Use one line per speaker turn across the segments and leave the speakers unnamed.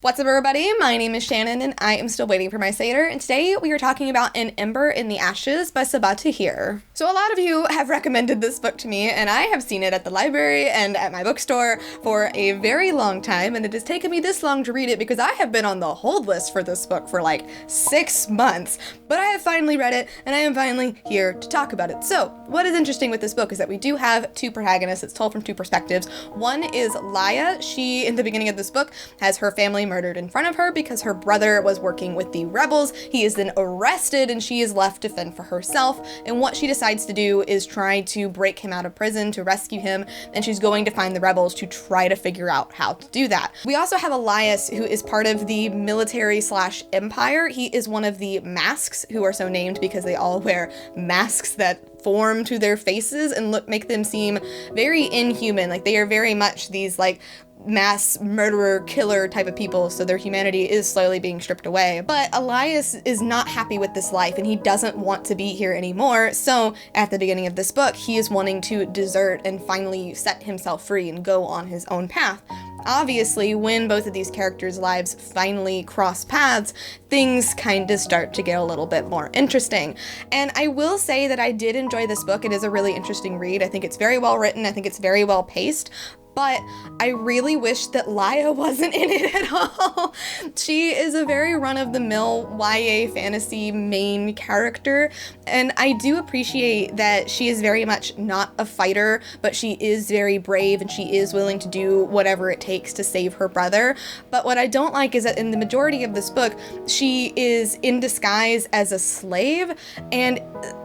What's up, everybody? My name is Shannon and I am still waiting for my Satyr, and today we are talking about An Ember in the Ashes by Sabaa Tahir. So a lot of you have recommended this book to me, and I have seen it at the library and at my bookstore for a very long time, and it has taken me this long to read it because I have been on the hold list for this book for like 6 months, but I have finally read it and I am finally here to talk about it. So what is interesting with this book is that we do have two protagonists. It's told from two perspectives. One is Laya. She, in the beginning of this book, has her family murdered in front of her because her brother was working with the rebels. He is then arrested and she is left to fend for herself, and what she decides to do is try to break him out of prison to rescue him, and she's going to find the rebels to try to figure out how to do that. We also have Elias, who is part of the military / empire. He is one of the masks, who are so named because they all wear masks that form to their faces and make them seem very inhuman. Like, they are very much these like mass murderer killer type of people, so their humanity is slowly being stripped away. But Elias is not happy with this life and he doesn't want to be here anymore, so at the beginning of this book he is wanting to desert and finally set himself free and go on his own path. Obviously, when both of these characters' lives finally cross paths, things kind of start to get a little bit more interesting. And I will say that I did enjoy this book. It is a really interesting read. I think it's very well written. I think it's very well paced. But I really wish that Laya wasn't in it at all. She is a very run-of-the-mill YA fantasy main character, and I do appreciate that she is very much not a fighter, but she is very brave and she is willing to do whatever it takes to save her brother. But what I don't like is that in the majority of this book, she is in disguise as a slave, and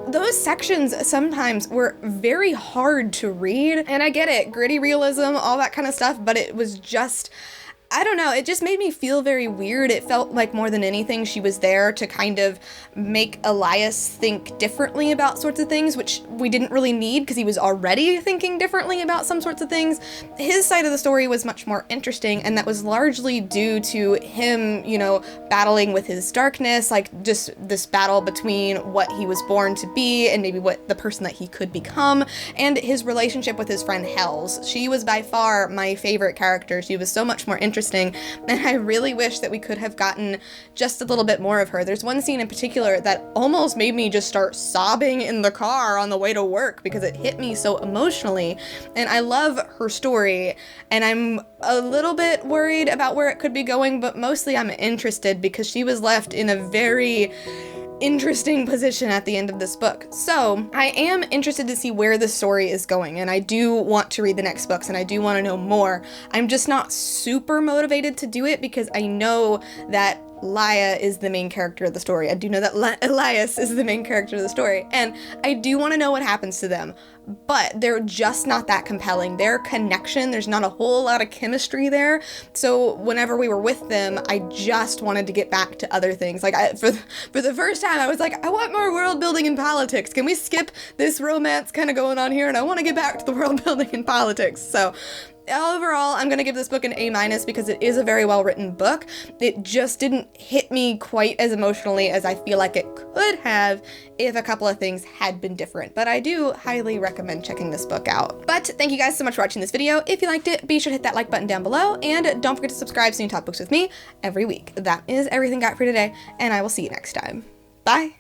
those sections sometimes were very hard to read. And I get it, gritty realism, all that kind of stuff, but it was just, I don't know, it just made me feel very weird. It felt like more than anything she was there to kind of make Elias think differently about sorts of things, which we didn't really need because he was already thinking differently about some sorts of things. His side of the story was much more interesting, and that was largely due to him, you know, battling with his darkness, like just this battle between what he was born to be and maybe what the person that he could become, and his relationship with his friend Hells. She was by far my favorite character. She was so much more interesting, and I really wish that we could have gotten just a little bit more of her. There's one scene in particular that almost made me just start sobbing in the car on the way to work because it hit me so emotionally, and I love her story, and I'm a little bit worried about where it could be going, but mostly I'm interested because she was left in a very interesting position at the end of this book. So I am interested to see where the story is going, and I do want to read the next books and I do want to know more. I'm just not super motivated to do it because I know that Laya is the main character of the story. I do know that Elias is the main character of the story, and I do want to know what happens to them, but they're just not that compelling. Their connection, there's not a whole lot of chemistry there, so whenever we were with them, I just wanted to get back to other things. Like, for the first time, I was like, I want more world building and politics. Can we skip this romance kind of going on here? And I want to get back to the world building and politics. So overall, I'm gonna give this book an A- because it is a very well written book. It just didn't hit me quite as emotionally as I feel like it could have if a couple of things had been different. But I do highly recommend checking this book out. But thank you guys so much for watching this video. If you liked it, be sure to hit that like button down below, and don't forget to subscribe so you can talk books with me every week. That is everything got for today, and I will see you next time. Bye!